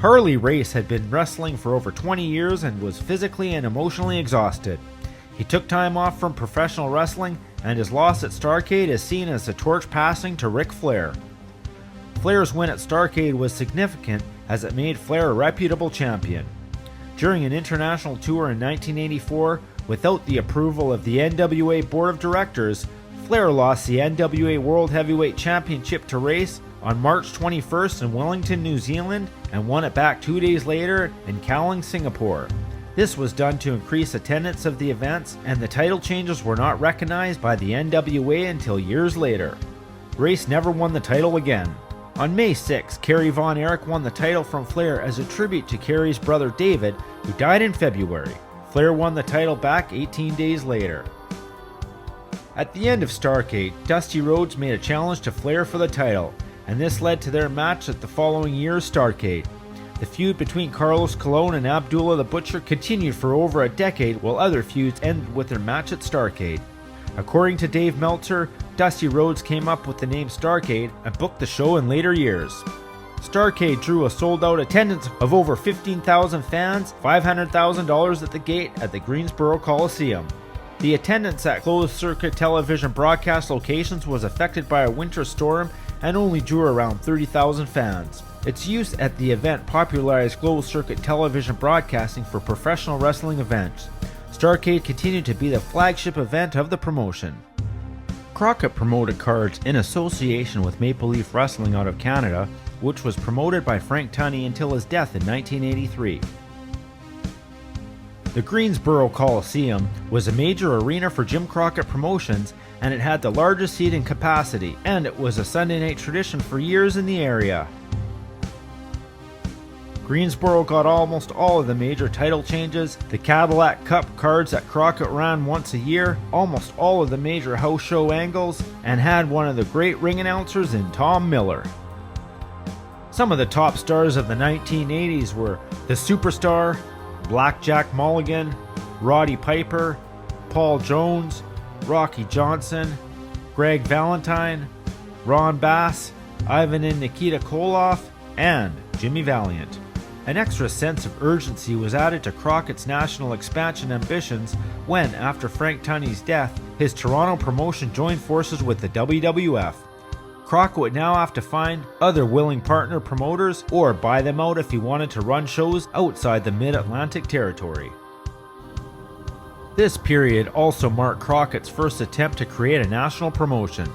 Harley Race had been wrestling for over 20 years and was physically and emotionally exhausted. He took time off from professional wrestling, and his loss at Starrcade is seen as a torch passing to Ric Flair. Flair's win at Starrcade was significant as it made Flair a reputable champion. During an international tour in 1984, without the approval of the NWA Board of Directors, Flair lost the NWA World Heavyweight Championship to Race on March 21st in Wellington, New Zealand, and won it back 2 days later in Kallang, Singapore. This was done to increase attendance of the events, and the title changes were not recognized by the NWA until years later. Race never won the title again. On May 6, Kerry Von Erich won the title from Flair as a tribute to Kerry's brother David, who died in February. Flair won the title back 18 days later. At the end of Starrcade, Dusty Rhodes made a challenge to Flair for the title, and this led to their match at the following year's Starrcade. The feud between Carlos Colon and Abdullah the Butcher continued for over a decade, while other feuds ended with their match at Starrcade. According to Dave Meltzer, Dusty Rhodes came up with the name Starrcade and booked the show in later years. Starrcade drew a sold-out attendance of over 15,000 fans, $500,000 at the gate at the Greensboro Coliseum. The attendance at closed-circuit television broadcast locations was affected by a winter storm and only drew around 30,000 fans. Its use at the event popularized closed-circuit television broadcasting for professional wrestling events. Starrcade continued to be the flagship event of the promotion. Crockett promoted cards in association with Maple Leaf Wrestling out of Canada, which was promoted by Frank Tunney until his death in 1983. The Greensboro Coliseum was a major arena for Jim Crockett Promotions, and it had the largest seating capacity, and it was a Sunday night tradition for years in the area. Greensboro got almost all of the major title changes, the Cadillac Cup cards that Crockett ran once a year, almost all of the major house show angles, and had one of the great ring announcers in Tom Miller. Some of the top stars of the 1980s were the Superstar, Blackjack Mulligan, Roddy Piper, Paul Jones, Rocky Johnson, Greg Valentine, Ron Bass, Ivan and Nikita Koloff, and Jimmy Valiant. An extra sense of urgency was added to Crockett's national expansion ambitions when, after Frank Tunney's death, his Toronto promotion joined forces with the WWF. Crockett would now have to find other willing partner promoters or buy them out if he wanted to run shows outside the Mid-Atlantic territory. This period also marked Crockett's first attempt to create a national promotion.